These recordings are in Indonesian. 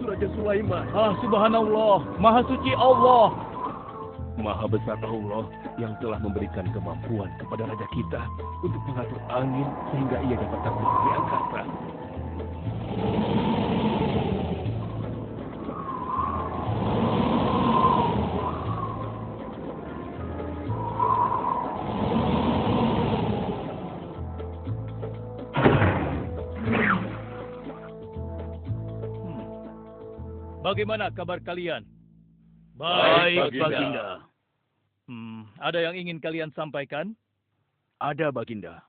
itu Raja Sulaiman. Ah, subhanallah, maha suci Allah. Maha besar Allah yang telah memberikan kemampuan kepada raja kita untuk mengatur angin sehingga ia dapat terbang di angkasa. Bagaimana kabar kalian? Baik, Baginda. Ada yang ingin kalian sampaikan? Ada, Baginda.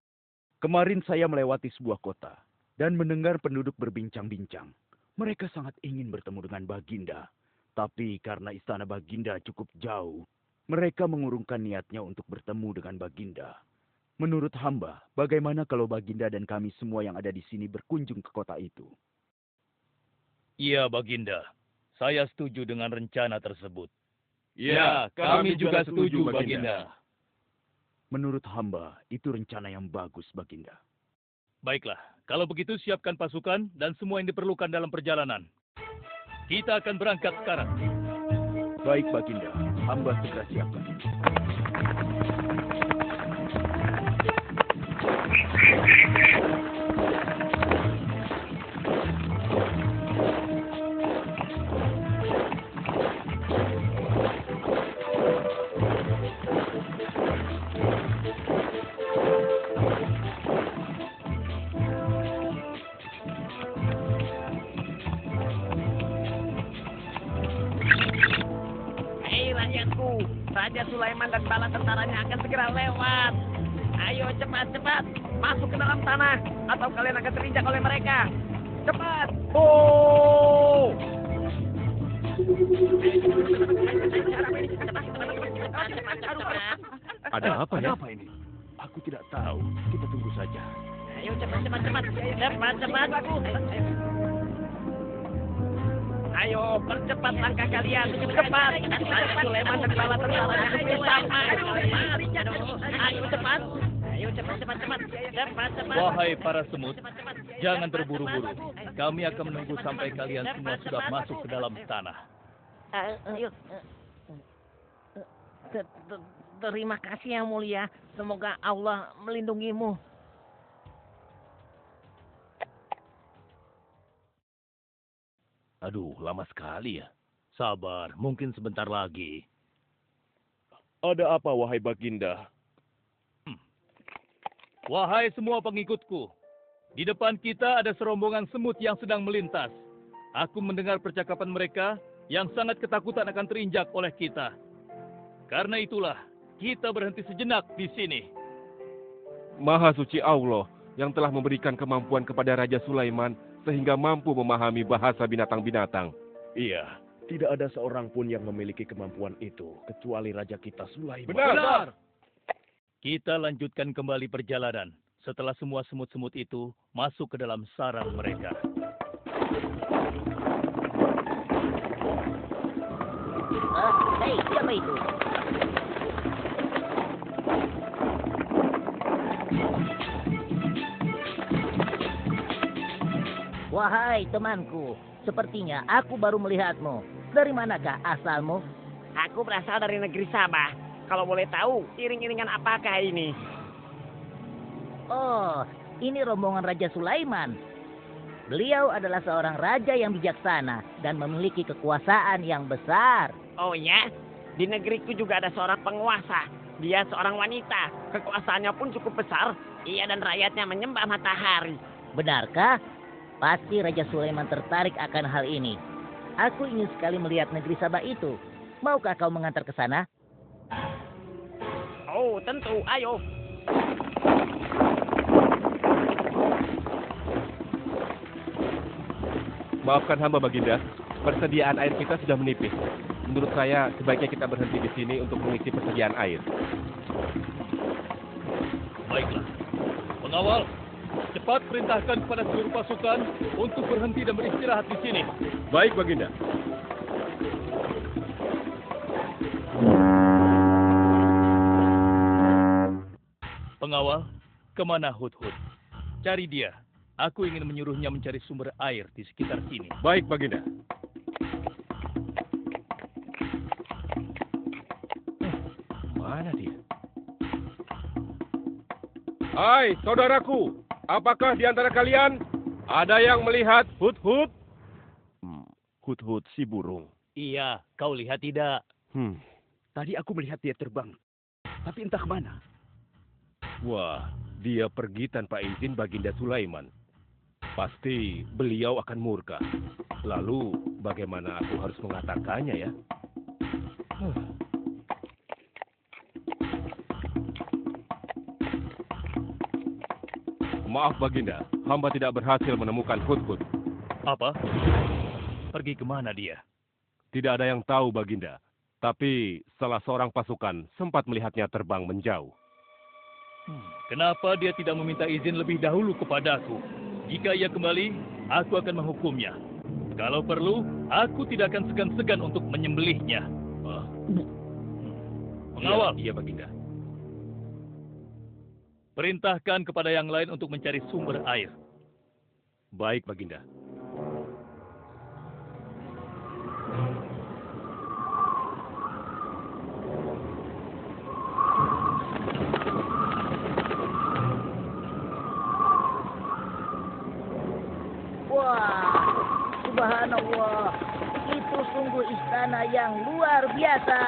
Kemarin saya melewati sebuah kota dan mendengar penduduk berbincang-bincang. Mereka sangat ingin bertemu dengan Baginda. Tapi karena istana Baginda cukup jauh, mereka mengurungkan niatnya untuk bertemu dengan Baginda. Menurut hamba, bagaimana kalau Baginda dan kami semua yang ada di sini berkunjung ke kota itu? Iya, Baginda. Saya setuju dengan rencana tersebut. Ya, kami juga setuju, Baginda. Menurut hamba, itu rencana yang bagus, Baginda. Baiklah, kalau begitu siapkan pasukan dan semua yang diperlukan dalam perjalanan. Kita akan berangkat sekarang. Baik, Baginda. Hamba segera siapkan. Raja Sulaiman dan bala tentaranya akan segera lewat. Ayo cepat-cepat masuk ke dalam tanah atau kalian akan terinjak oleh mereka. Cepat! Oh! Ada apa ya? Apa ini? Aku tidak tahu. Kita tunggu saja. Ayo cepat. Ayo percepat langkah kalian. Cepat! Raja Sulaiman dan bala tentaranya hampir sampai. Ayo cepat! Ayo cepat. Wahai para semut, jangan terburu-buru. Kami akan menunggu sampai kalian semua sudah masuk ke dalam tanah. Terima kasih yang mulia. Semoga Allah melindungimu. Aduh, lama sekali ya. Sabar, mungkin sebentar lagi. Ada apa, wahai Baginda? Wahai semua pengikutku, di depan kita ada serombongan semut yang sedang melintas. Aku mendengar percakapan mereka yang sangat ketakutan akan terinjak oleh kita. Karena itulah, kita berhenti sejenak di sini. Maha suci Allah yang telah memberikan kemampuan kepada Raja Sulaiman sehingga mampu memahami bahasa binatang-binatang. Iya, tidak ada seorang pun yang memiliki kemampuan itu, kecuali Raja kita Sulaiman. Benar. Kita lanjutkan kembali perjalanan setelah semua semut-semut itu masuk ke dalam sarang mereka. Hei, siapa itu? Wahai temanku, sepertinya aku baru melihatmu. Dari manakah asalmu? Aku berasal dari negeri Sabah. Kalau boleh tahu, iring-iringan apakah ini? Oh, ini rombongan Raja Sulaiman. Beliau adalah seorang raja yang bijaksana dan memiliki kekuasaan yang besar. Oh ya? Di negeriku juga ada seorang penguasa. Dia seorang wanita. Kekuasaannya pun cukup besar. Ia dan rakyatnya menyembah matahari. Benarkah? Pasti Raja Sulaiman tertarik akan hal ini. Aku ingin sekali melihat negeri Sabah itu. Maukah kau mengantar ke sana? Oh, tentu. Ayo. Maafkan hamba, Baginda. Persediaan air kita sudah menipis. Menurut saya, sebaiknya kita berhenti di sini untuk mengisi persediaan air. Baiklah. Pengawal, cepat perintahkan kepada seluruh pasukan untuk berhenti dan beristirahat di sini. Baik, Baginda. Pengawal, kemana Hudhud? Cari dia. Aku ingin menyuruhnya mencari sumber air di sekitar sini. Baik, Baginda. Hai, saudaraku. Apakah di antara kalian ada yang melihat Hut-Hut? Hut-Hut si burung. Iya, kau lihat tidak? Tadi aku melihat dia terbang. Tapi entah kemana. Wah, dia pergi tanpa izin Baginda Sulaiman. Pasti beliau akan murka. Lalu, bagaimana aku harus mengatakannya ya? Maaf Baginda, hamba tidak berhasil menemukan Hut-Hut. Apa? Pergi kemana dia? Tidak ada yang tahu Baginda. Tapi salah seorang pasukan sempat melihatnya terbang menjauh. Kenapa dia tidak meminta izin lebih dahulu kepadaku? Jika ia kembali, aku akan menghukumnya. Kalau perlu, aku tidak akan segan-segan untuk menyembelihnya. Pengawal. Iya, Baginda. Perintahkan kepada yang lain untuk mencari sumber air. Baik, Baginda. Wah, subhanallah. Itu sungguh istana yang luar biasa.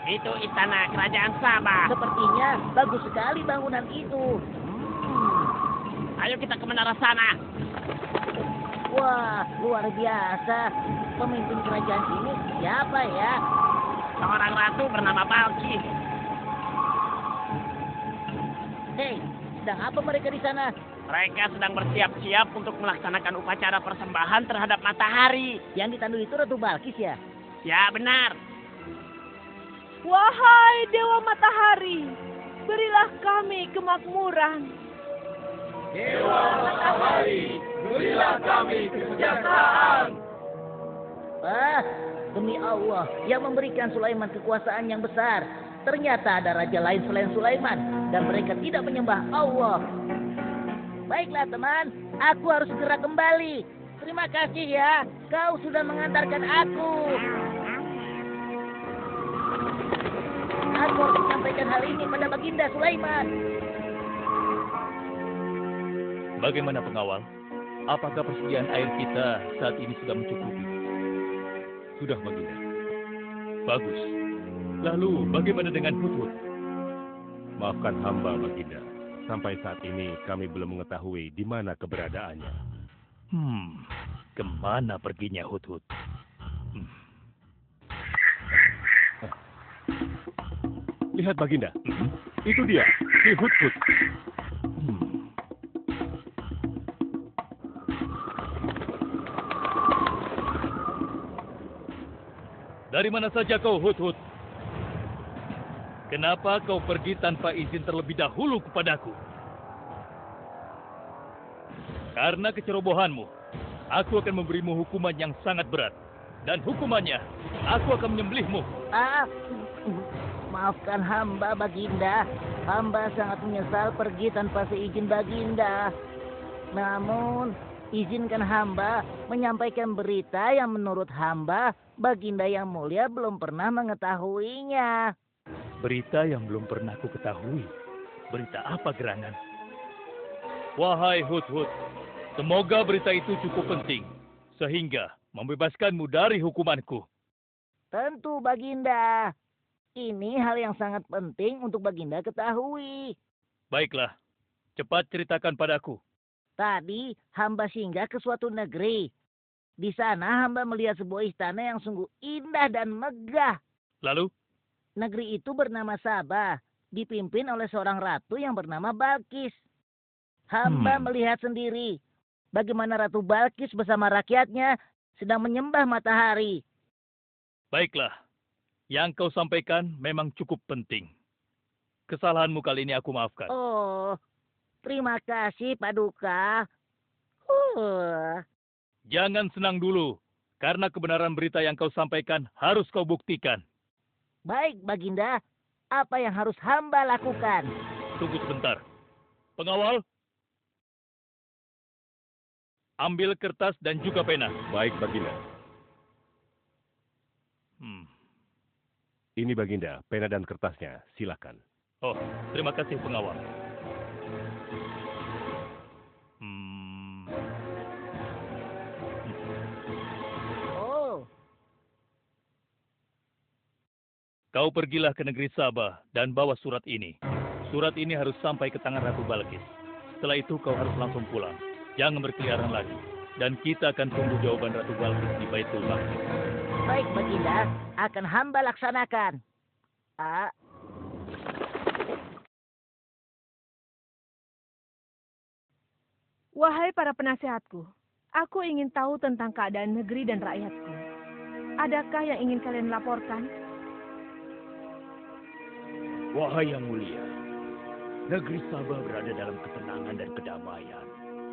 Itu istana kerajaan Sabah. Sepertinya bagus sekali bangunan itu. Ayo kita ke menara sana. Wah, luar biasa. Pemimpin kerajaan ini siapa ya? Seorang ratu bernama Balkis. Hei, sedang apa mereka di sana? Mereka sedang bersiap-siap untuk melaksanakan upacara persembahan terhadap matahari. Yang ditandui itu Ratu Balkis ya? Ya, benar. Wahai Dewa Matahari, berilah kami kemakmuran. Dewa Matahari, berilah kami kesejahteraan. Demi Allah, yang memberikan Sulaiman kekuasaan yang besar. Ternyata ada raja lain selain Sulaiman, dan mereka tidak menyembah Allah. Baiklah teman, aku harus segera kembali. Terima kasih ya, kau sudah mengantarkan aku. Aku harus menyampaikan hal ini pada Baginda Sulaiman. Bagaimana pengawal? Apakah persediaan air kita saat ini sudah mencukupi? Sudah, Baginda. Bagus. Lalu bagaimana dengan Hut-Hut? Maafkan hamba, Baginda. Sampai saat ini kami belum mengetahui di mana keberadaannya. Kemana perginya Hut-Hut? Lihat, Baginda. Itu dia, si Hut-Hut. Dari mana saja kau, Hut-Hut? Kenapa kau pergi tanpa izin terlebih dahulu kepadaku? Karena kecerobohanmu, aku akan memberimu hukuman yang sangat berat. Dan hukumannya, aku akan menyembelihmu. Maafkan hamba, Baginda. Hamba sangat menyesal pergi tanpa seizin Baginda. Namun, izinkan hamba menyampaikan berita yang menurut hamba, Baginda yang mulia belum pernah mengetahuinya. Berita yang belum pernah ku ketahui. Berita apa gerangan? Wahai Hut-Hut, semoga berita itu cukup penting, sehingga membebaskanmu dari hukumanku. Tentu, Baginda. Ini hal yang sangat penting untuk Baginda ketahui. Baiklah, cepat ceritakan padaku. Tadi hamba singgah ke suatu negeri. Di sana hamba melihat sebuah istana yang sungguh indah dan megah. Lalu? Negeri itu bernama Sabah, dipimpin oleh seorang ratu yang bernama Balkis. Hamba melihat sendiri bagaimana Ratu Balkis bersama rakyatnya sedang menyembah matahari. Baiklah, yang kau sampaikan memang cukup penting. Kesalahanmu kali ini aku maafkan. Oh, terima kasih, Paduka. Jangan senang dulu, karena kebenaran berita yang kau sampaikan harus kau buktikan. Baik, Baginda. Apa yang harus hamba lakukan? Tunggu sebentar. Pengawal, ambil kertas dan juga pena. Baik, Baginda. Ini Baginda, pena dan kertasnya. Silakan. Oh, terima kasih pengawal. Oh, Kau pergilah ke negeri Sabah dan bawa surat ini. Surat ini harus sampai ke tangan Ratu Balkis. Setelah itu kau harus langsung pulang. Jangan berkeliaran lagi. Dan kita akan tunggu jawaban Ratu Balkis di Baitul Maqdis. baik Baginda, akan hamba laksanakan. Ah, Wahai para penasehatku, aku ingin tahu tentang keadaan negeri dan rakyatku. Adakah yang ingin kalian laporkan? Wahai yang mulia, negeri Sabah berada dalam ketenangan dan kedamaian.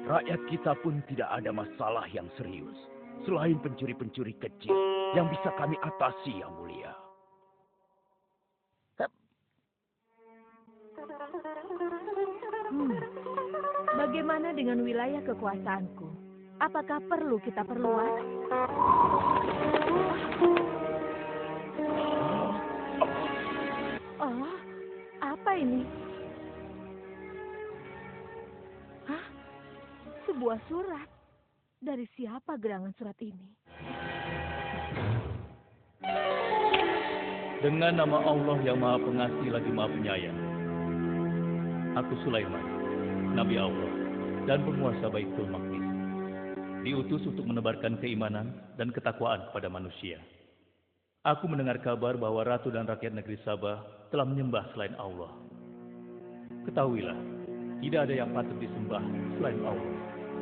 Rakyat kita pun tidak ada masalah yang serius, selain pencuri-pencuri kecil yang bisa kami atasi, yang mulia. Bagaimana dengan wilayah kekuasaanku? Apakah perlu kita perluas? Oh, apa ini? Hah? Sebuah surat. Dari siapa gerangan surat ini? Dengan nama Allah yang Maha Pengasih lagi Maha Penyayang. Aku Sulaiman, Nabi Allah, dan penguasa Baitul Maqdis. Diutus untuk menebarkan keimanan dan ketakwaan kepada manusia. Aku mendengar kabar bahwa Ratu dan rakyat negeri Sabah telah menyembah selain Allah. Ketahuilah, tidak ada yang patut disembah selain Allah.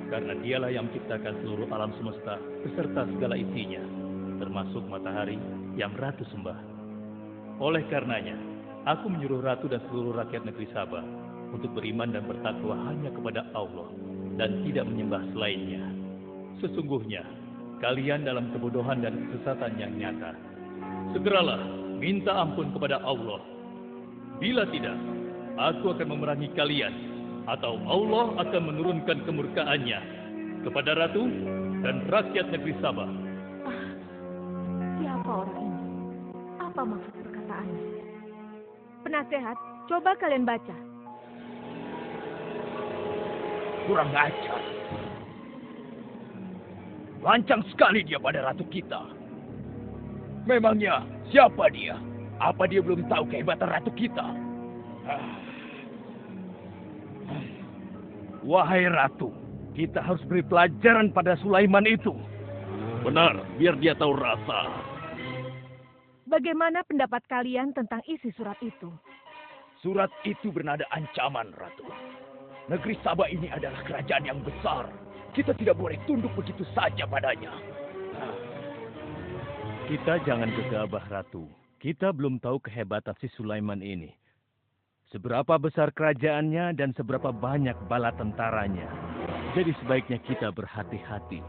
Karena dialah yang menciptakan seluruh alam semesta beserta segala isinya, termasuk matahari yang Ratu sembah. Oleh karenanya, aku menyuruh Ratu dan seluruh rakyat negeri Sabah untuk beriman dan bertakwa hanya kepada Allah dan tidak menyembah selainnya. Sesungguhnya, kalian dalam kebodohan dan kesesatan yang nyata. Segeralah minta ampun kepada Allah. Bila tidak, aku akan memerangi kalian, atau Allah akan menurunkan kemurkaannya kepada Ratu dan rakyat negeri Sabah. Siapa orang ini? Apa maksud perkataannya? Penasehat, coba kalian baca. Kurang ajar. Lancang sekali dia pada ratu kita. Memangnya siapa dia? Apa dia belum tahu kehebatan ratu kita? Wahai ratu, kita harus beri pelajaran pada Sulaiman itu. Benar, biar dia tahu rasa. Bagaimana pendapat kalian tentang isi surat itu? Surat itu bernada ancaman, Ratu. Negeri Sabah ini adalah kerajaan yang besar. Kita tidak boleh tunduk begitu saja padanya. Kita jangan gegabah, Ratu. Kita belum tahu kehebatan si Sulaiman ini. Seberapa besar kerajaannya dan seberapa banyak bala tentaranya. Jadi sebaiknya kita berhati-hati.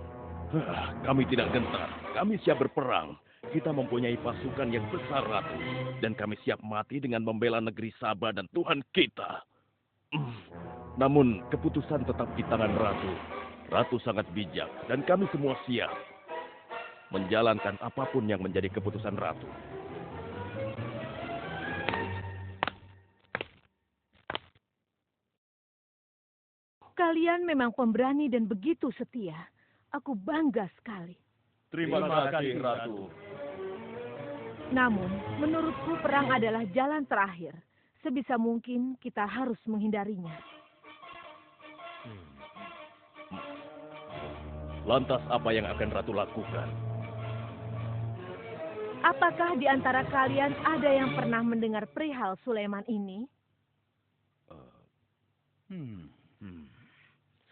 Kami tidak gentar. Kami siap berperang. Kita mempunyai pasukan yang besar, Ratu. Dan kami siap mati dengan membela negeri Sabah dan Tuhan kita. Namun, keputusan tetap di tangan Ratu. Ratu sangat bijak, dan kami semua siap menjalankan apapun yang menjadi keputusan Ratu. Kalian memang pemberani dan begitu setia. Aku bangga sekali. Terima kasih, Ratu. Namun, menurutku perang adalah jalan terakhir. Sebisa mungkin kita harus menghindarinya. Lantas apa yang akan Ratu lakukan? Apakah di antara kalian ada yang pernah mendengar perihal Sulaiman ini?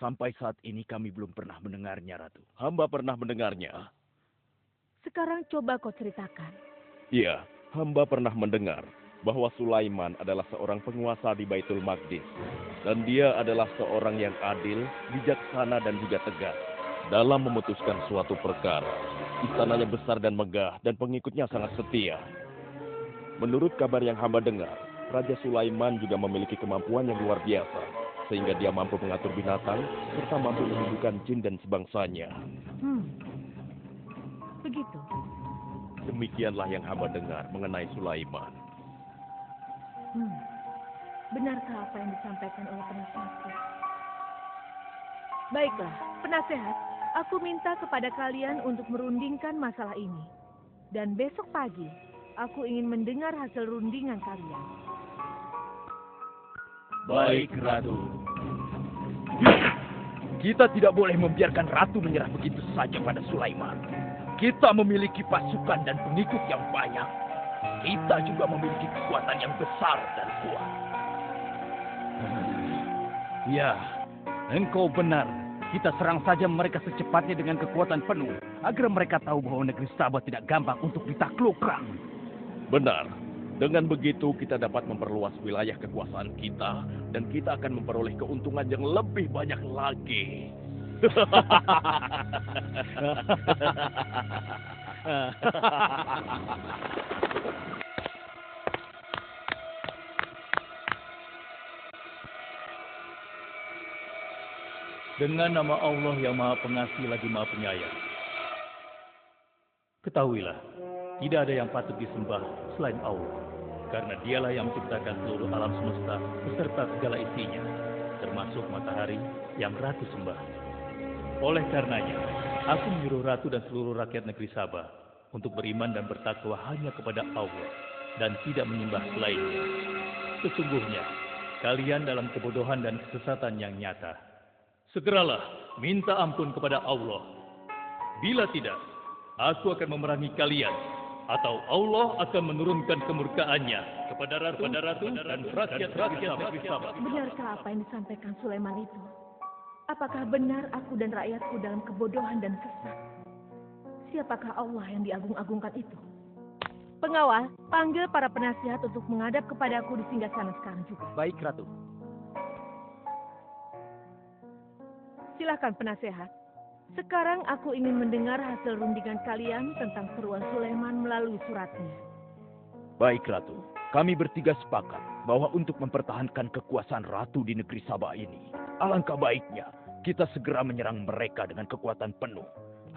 Sampai saat ini kami belum pernah mendengarnya, Ratu. Hamba pernah mendengarnya. Sekarang coba kau ceritakan. Iya, hamba pernah mendengar bahwa Sulaiman adalah seorang penguasa di Baitul Maqdis. Dan dia adalah seorang yang adil, bijaksana, dan juga tegas dalam memutuskan suatu perkara. Istananya besar dan megah, dan pengikutnya sangat setia. Menurut kabar yang hamba dengar, Raja Sulaiman juga memiliki kemampuan yang luar biasa, sehingga dia mampu mengatur binatang, serta mampu menyembuhkan jin dan sebangsanya. Begitu. Demikianlah yang hamba dengar mengenai Sulaiman. Benarkah apa yang disampaikan oleh penasehatku? Baiklah, penasehat, aku minta kepada kalian untuk merundingkan masalah ini. Dan besok pagi, aku ingin mendengar hasil rundingan kalian. Baik, Ratu. Kita tidak boleh membiarkan Ratu menyerah begitu saja pada Sulaiman. Kita memiliki pasukan dan pengikut yang banyak. Kita juga memiliki kekuatan yang besar dan kuat. Ya, engkau benar. Kita serang saja mereka secepatnya dengan kekuatan penuh, agar mereka tahu bahwa negeri Sabah tidak gampang untuk ditaklukkan. Benar. Dengan begitu kita dapat memperluas wilayah kekuasaan kita dan kita akan memperoleh keuntungan yang lebih banyak lagi. Dengan nama Allah yang Maha Pengasih lagi Maha Penyayang. Ketahuilah, tidak ada yang patut disembah selain Allah. Karena dialah yang menciptakan seluruh alam semesta beserta segala isinya, termasuk matahari yang Ratu sembah. Oleh karenanya, aku menyuruh Ratu dan seluruh rakyat negeri Sabah untuk beriman dan bertakwa hanya kepada Allah dan tidak menyembah selainnya. Sesungguhnya, kalian dalam kebodohan dan kesesatan yang nyata. Segeralah minta ampun kepada Allah. Bila tidak, aku akan memerangi kalian, atau Allah akan menurunkan kemurkaannya kepada ratu dan rakyat-rakyat negeri Sabah. Benarkah apa yang disampaikan Sulaiman itu? Apakah benar aku dan rakyatku dalam kebodohan dan sesat? Siapakah Allah yang diagung-agungkan itu? Pengawal, panggil para penasihat untuk menghadap kepadaku di singgasana sekarang juga. Baik, Ratu. Silakan penasehat. Sekarang aku ingin mendengar hasil rundingan kalian tentang seruan Sulaiman melalui suratnya. Baik, Ratu. Kami bertiga sepakat bahwa untuk mempertahankan kekuasaan Ratu di negeri Sabah ini, alangkah baiknya kita segera menyerang mereka dengan kekuatan penuh,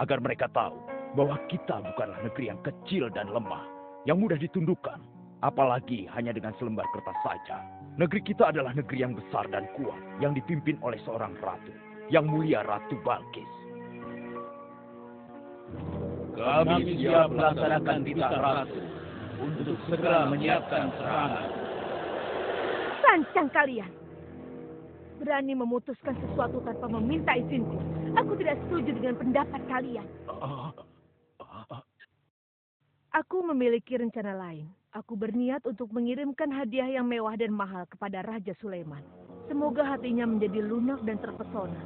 agar mereka tahu bahwa kita bukanlah negeri yang kecil dan lemah, yang mudah ditundukkan, apalagi hanya dengan selembar kertas saja. Negeri kita adalah negeri yang besar dan kuat, yang dipimpin oleh seorang ratu, yang mulia Ratu Balkis. Kami siap melaksanakan titah Ratu untuk segera menyiapkan serangan. Lancang kalian! Berani memutuskan sesuatu tanpa meminta izinku. Aku tidak setuju dengan pendapat kalian. Aku memiliki rencana lain. Aku berniat untuk mengirimkan hadiah yang mewah dan mahal kepada Raja Sulaiman. Semoga hatinya menjadi lunak dan terpesona,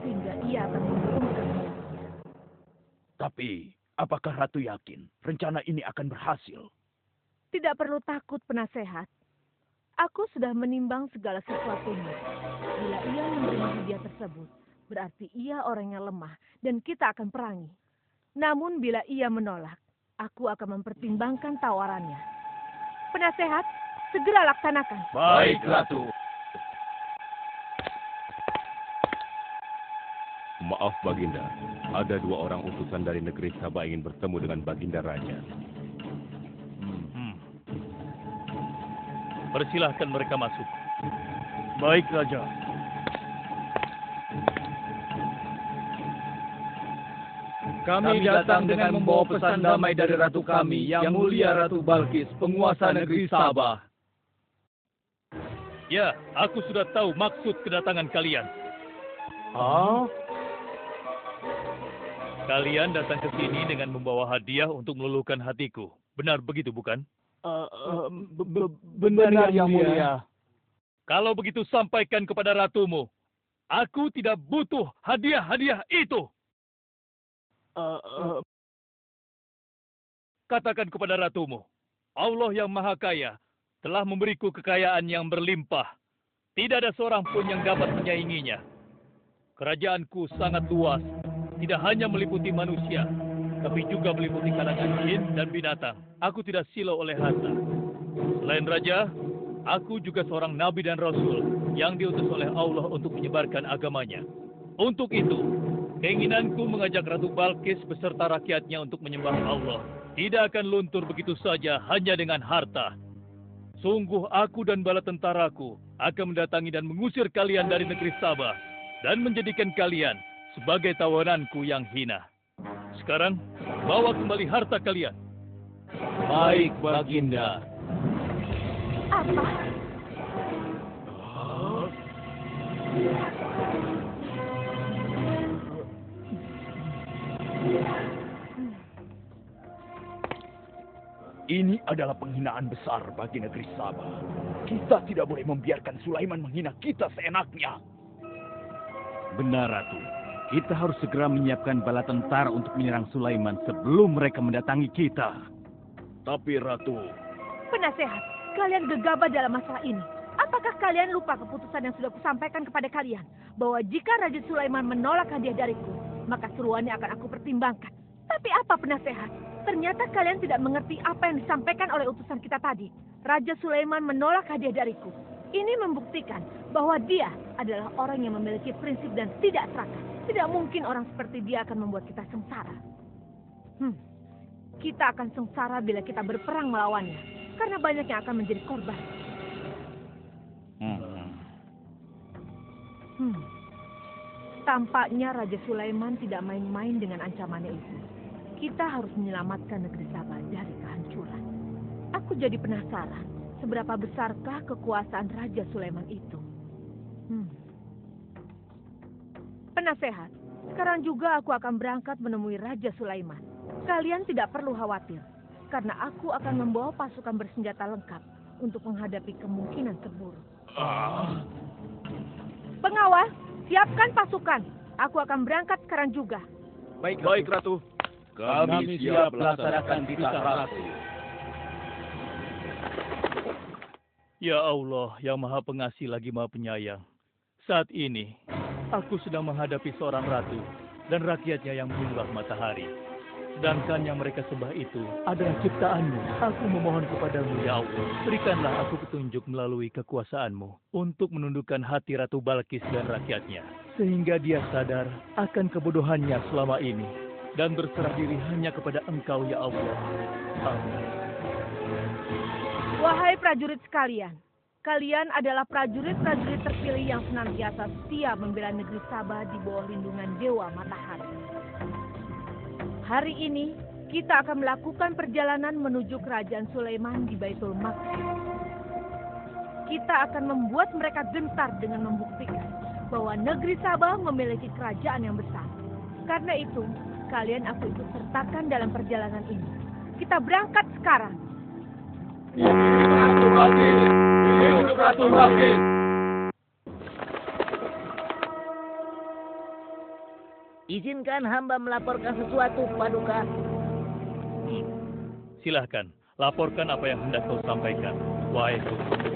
sehingga ia akan mengurungkan niatnya. Tapi, apakah Ratu yakin rencana ini akan berhasil? Tidak perlu takut, penasehat. Aku sudah menimbang segala sesuatunya. Bila ia menerima hadiah tersebut, berarti ia orangnya lemah dan kita akan perangi. Namun bila ia menolak, aku akan mempertimbangkan tawarannya. Penasehat, segera laksanakan. Baik, Ratu. Maaf, Baginda. Ada 2 orang utusan dari negeri Sabah ingin bertemu dengan Baginda Raja. Persilahkan mereka masuk. Baik, Raja. Kami datang dengan membawa pesan damai dari Ratu kami, yang mulia Ratu Balkis, penguasa negeri Sabah. Ya, aku sudah tahu maksud kedatangan kalian. Kalian datang ke sini dengan membawa hadiah untuk meluluhkan hatiku. Benar begitu, bukan? Benar, Yang Mulia. Kalau begitu sampaikan kepada ratumu. Aku tidak butuh hadiah-hadiah itu. Katakan kepada ratumu. Allah yang Maha Kaya telah memberiku kekayaan yang berlimpah. Tidak ada seorang pun yang dapat menyainginya. Kerajaanku sangat luas. Tidak hanya meliputi manusia, tapi juga meliputi kalangan jin dan binatang. Aku tidak silau oleh harta. Selain raja, aku juga seorang nabi dan rasul yang diutus oleh Allah untuk menyebarkan agamanya. Untuk itu, Keinginanku mengajak Ratu Balkis beserta rakyatnya untuk menyembah Allah tidak akan luntur begitu saja hanya dengan harta. Sungguh aku dan bala tentaraku akan mendatangi dan mengusir kalian dari negeri Sabah dan menjadikan kalian sebagai tawananku yang hina. Sekarang, bawa kembali harta kalian. Baik, Baginda. Apa? Ini adalah penghinaan besar bagi negeri Sabah. Kita tidak boleh membiarkan Sulaiman menghina kita seenaknya. Benar, Ratu. Kita harus segera menyiapkan bala tentara untuk menyerang Sulaiman sebelum mereka mendatangi kita. Tapi Ratu, Penasehat, kalian gegabah dalam masalah ini. Apakah kalian lupa keputusan yang sudah kusampaikan kepada kalian? Bahwa jika Raja Sulaiman menolak hadiah dariku, maka seruannya akan aku pertimbangkan. Tapi apa penasehat? Ternyata kalian tidak mengerti apa yang disampaikan oleh utusan kita tadi. Raja Sulaiman menolak hadiah dariku. Ini membuktikan bahwa dia adalah orang yang memiliki prinsip dan tidak serakah. Tidak mungkin orang seperti dia akan membuat kita sengsara. Kita akan sengsara bila kita berperang melawannya. Karena banyak yang akan menjadi korban. Tampaknya Raja Sulaiman tidak main-main dengan ancamannya itu. Kita harus menyelamatkan negeri Sabah dari kehancuran. Aku jadi penasaran, seberapa besarkah kekuasaan Raja Sulaiman itu? Penasehat, sekarang juga aku akan berangkat menemui Raja Sulaiman. Kalian tidak perlu khawatir, karena aku akan membawa pasukan bersenjata lengkap untuk menghadapi kemungkinan terburuk. Pengawal, siapkan pasukan. Aku akan berangkat sekarang juga. baik Ratu. Kami siap melaksanakan titah Ratu. Ya Allah, yang Maha Pengasih lagi Maha Penyayang. Saat ini, aku sedang menghadapi seorang ratu dan rakyatnya yang menyembah matahari. Sedangkan yang mereka sembah itu adalah ciptaanmu. Aku memohon kepadamu, ya Allah, berikanlah aku petunjuk melalui kekuasaanmu untuk menundukkan hati Ratu Balkis dan rakyatnya. Sehingga dia sadar akan kebodohannya selama ini dan berserah diri hanya kepada Engkau, ya Allah. Amin. Wahai prajurit sekalian, kalian adalah prajurit-prajurit terpilih yang senantiasa setia membela negeri Sabah di bawah lindungan Dewa Matahari. Hari ini, kita akan melakukan perjalanan menuju kerajaan Sulaiman di Baitul Maqdis. Kita akan membuat mereka gentar dengan membuktikan bahwa negeri Sabah memiliki kerajaan yang besar. Karena itu, kalian aku ikut sertakan dalam perjalanan ini. Kita berangkat sekarang. Ratu Balkis! Hidup Ratu Balkis! Izinkan hamba melaporkan sesuatu, Paduka. Silahkan, laporkan apa yang hendak kau sampaikan. Wahai Guru.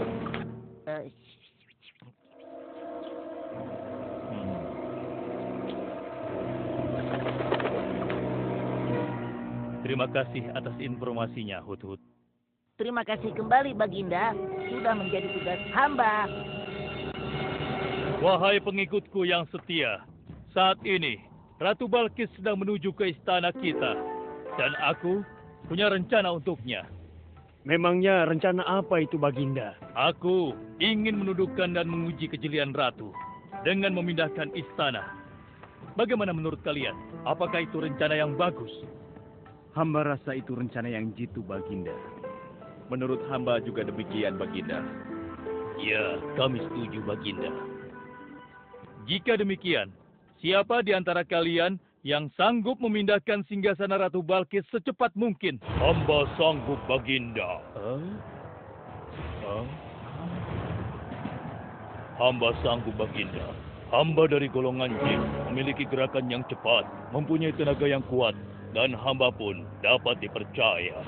Terima kasih atas informasinya, Hudhud. Terima kasih kembali, Baginda. Sudah menjadi tugas hamba. Wahai pengikutku yang setia, saat ini Ratu Balkis sedang menuju ke istana kita. Dan aku punya rencana untuknya. Memangnya rencana apa itu, Baginda? Aku ingin menundukkan dan menguji kejelian Ratu dengan memindahkan istana. Bagaimana menurut kalian? Apakah itu rencana yang bagus? Hamba rasa itu rencana yang jitu, Baginda. Menurut hamba juga demikian, Baginda. Ya, kami setuju, Baginda. Jika demikian, siapa di antara kalian yang sanggup memindahkan singgasana Ratu Balkis secepat mungkin? Hamba sanggup, Baginda. Hamba sanggup, Baginda. Hamba dari golongan jin, memiliki gerakan yang cepat, mempunyai tenaga yang kuat, dan hamba pun dapat dipercaya.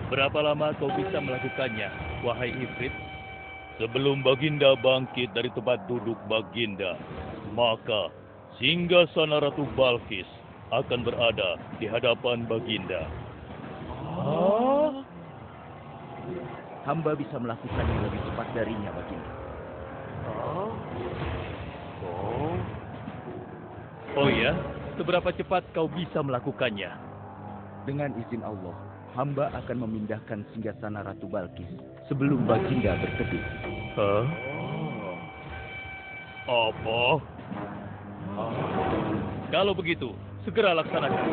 Berapa lama kau bisa melakukannya, wahai Ifrit? Sebelum Baginda bangkit dari tempat duduk Baginda, maka singgasana Ratu Balkis akan berada di hadapan Baginda. Hamba bisa melakukannya lebih cepat darinya, Baginda. Oh ya, seberapa cepat kau bisa melakukannya? Dengan izin Allah, hamba akan memindahkan singgasana Ratu Balkis sebelum Baginda berteduh. Hah? Apa? Kalau begitu, segera laksanakan.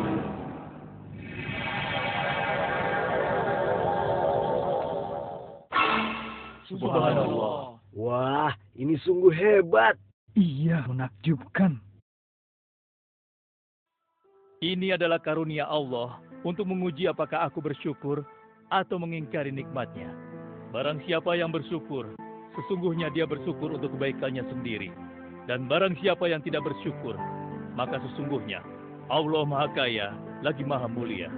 Subhanallah. Wah, ini sungguh hebat. Iya, menakjubkan. Ini adalah karunia Allah untuk menguji apakah aku bersyukur atau mengingkari nikmatnya. Barang siapa yang bersyukur, sesungguhnya dia bersyukur untuk kebaikannya sendiri. Dan barang siapa yang tidak bersyukur, maka sesungguhnya Allah Maha Kaya lagi Maha Mulia.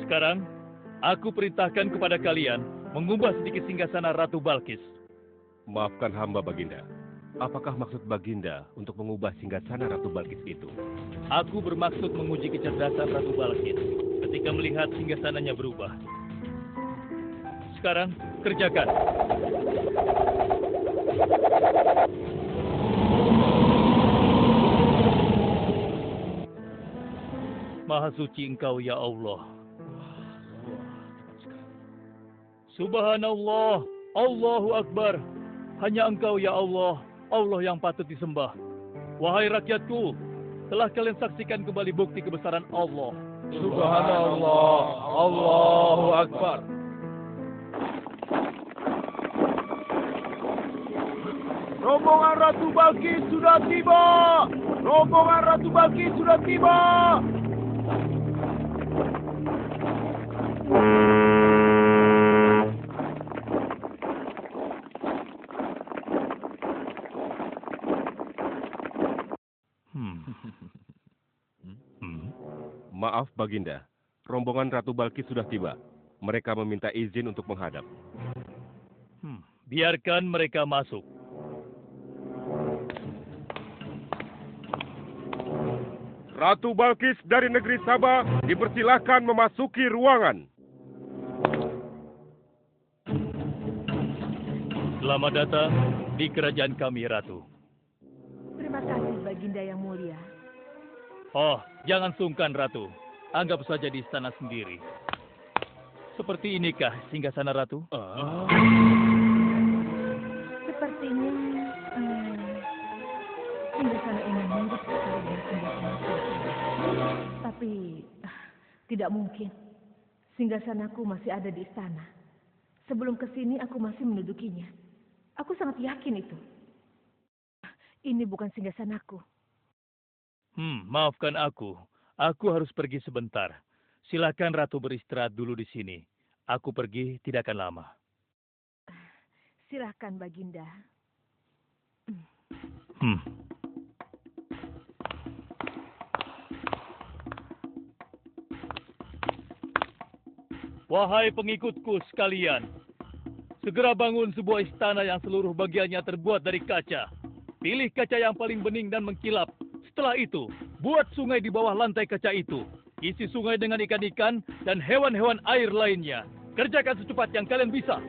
Sekarang, aku perintahkan kepada kalian mengubah sedikit singgasana Ratu Balkis. Maafkan hamba, Baginda. Apakah maksud Baginda untuk mengubah singgasana Ratu Balkis itu? Aku bermaksud menguji kecerdasan Ratu Balkis ketika melihat singgasananya berubah. Sekarang, kerjakan. Maha suci Engkau, ya Allah. Subhanallah, Allahu Akbar. Hanya Engkau, ya Allah, Allah yang patut disembah. Wahai rakyatku, telah kalian saksikan kembali bukti kebesaran Allah. Subhanallah, Allahu Akbar. Rombongan Ratu Balkis sudah tiba! Rombongan Ratu Balkis sudah tiba! Maaf, Baginda. Rombongan Ratu Balkis sudah tiba. Mereka meminta izin untuk menghadap. Biarkan mereka masuk. Ratu Balkis dari negeri Sabah dipersilahkan memasuki ruangan. Selamat datang di kerajaan kami, Ratu. Terima kasih, Baginda yang mulia. Oh, jangan sungkan, Ratu. Anggap saja di istana sendiri. Seperti inikah singgasana Ratu? Sepertinya singgasana ini mirip sekali dengan singgasana Sultan. Tapi tidak mungkin. Singgasanaku masih ada di istana. Sebelum ke sini aku masih mendudukinya. Aku sangat yakin itu. Ini bukan singgasanaku. Maafkan aku. Aku harus pergi sebentar. Silakan Ratu beristirahat dulu di sini. Aku pergi tidak akan lama. Silakan, Baginda. Wahai pengikutku sekalian, segera bangun sebuah istana yang seluruh bagiannya terbuat dari kaca. Pilih kaca yang paling bening dan mengkilap. Setelah itu, buat sungai di bawah lantai kaca itu. Isi sungai dengan ikan-ikan dan hewan-hewan air lainnya. Kerjakan secepat yang kalian bisa.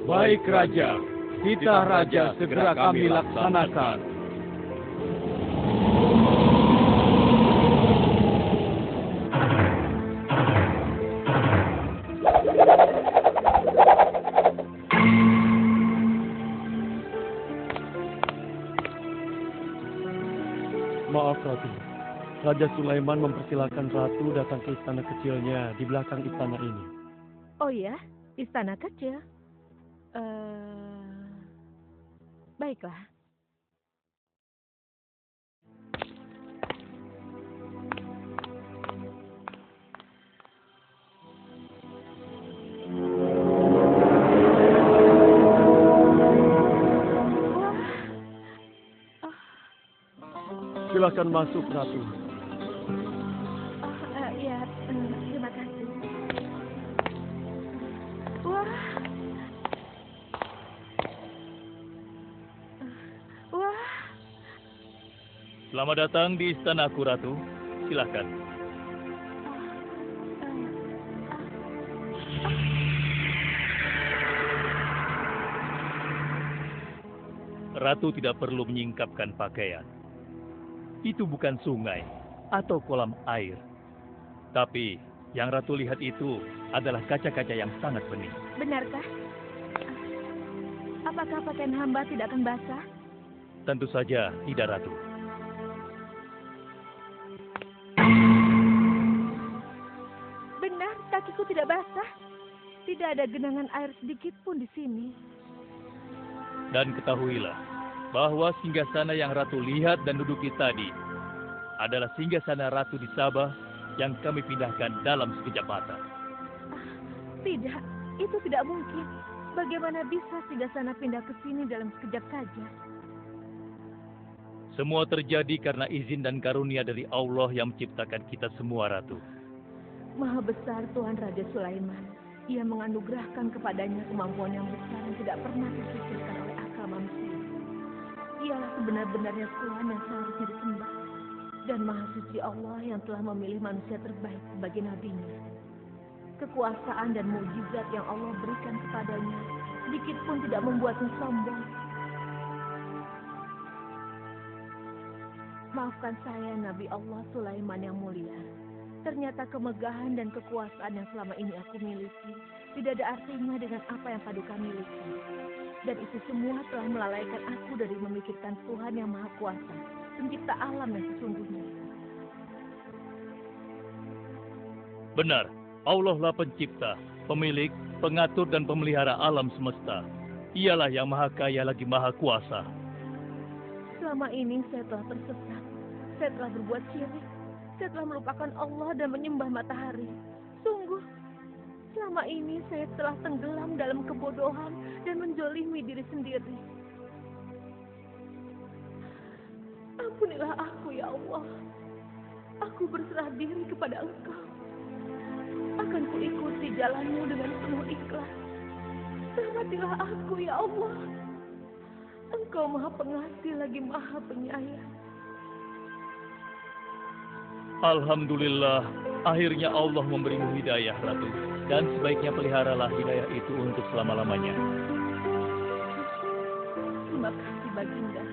Baik, Raja. Titah Raja segera kami laksanakan. Maaf, Ratu. Raja Sulaiman mempersilahkan Ratu datang ke istana kecilnya di belakang istana ini. Oh ya, istana kecil. Baiklah. Silakan masuk, Ratu. Ya, terima kasih. Wah. Wah. Selamat datang di istanaku, Ratu. Silakan. Ratu tidak perlu menyingkapkan pakaian. Itu bukan sungai atau kolam air. Tapi yang Ratu lihat itu adalah kaca-kaca yang sangat bening. Benarkah? Apakah pakaian hamba tidak akan basah? Tentu saja tidak, Ratu. Benar, kakiku tidak basah. Tidak ada genangan air sedikit pun di sini. Dan ketahuilah bahwa singgasana yang Ratu lihat dan duduki tadi adalah singgasana Ratu di Sabah yang kami pindahkan dalam sekejap mata. Tidak, itu tidak mungkin. Bagaimana bisa singgasana pindah ke sini dalam sekejap saja? Semua terjadi karena izin dan karunia dari Allah yang menciptakan kita semua, Ratu. Maha besar Tuhan Raja Sulaiman. Ia menganugerahkan kepadanya kemampuan yang besar yang tidak pernah terpikirkan oleh akal manusia. Ialah sebenar-benarnya Tuhan yang seharusnya disembah. Dan Maha Suci Allah yang telah memilih manusia terbaik sebagai nabinya. Kekuasaan dan mukjizat yang Allah berikan kepadanya sedikit pun tidak membuatnya sombong. Maafkan saya, Nabi Allah Sulaiman yang mulia. Ternyata kemegahan dan kekuasaan yang selama ini aku miliki tidak ada artinya dengan apa yang Paduka miliki. Dan itu semua telah melalaikan aku dari memikirkan Tuhan yang Maha Kuasa, pencipta alam yang sesungguhnya. Benar, Allah lah pencipta, pemilik, pengatur dan pemelihara alam semesta. Ialah yang Maha Kaya lagi Maha Kuasa. Selama ini saya telah tersesat. Saya telah berbuat syirik. Saya telah melupakan Allah dan menyembah matahari. Sungguh, selama ini saya telah tenggelam dalam kebodohan dan menzolimi diri sendiri. Ampunilah aku, ya Allah. Aku berserah diri kepada Engkau. Akan kuikuti jalanmu dengan penuh ikhlas. Rahmatilah aku, ya Allah. Engkau Maha Pengasih lagi Maha Penyayang. Alhamdulillah, akhirnya Allah memberimu hidayah, Ratu. Dan sebaiknya peliharalah hidayah itu untuk selama-lamanya. Terima kasih, Baginda.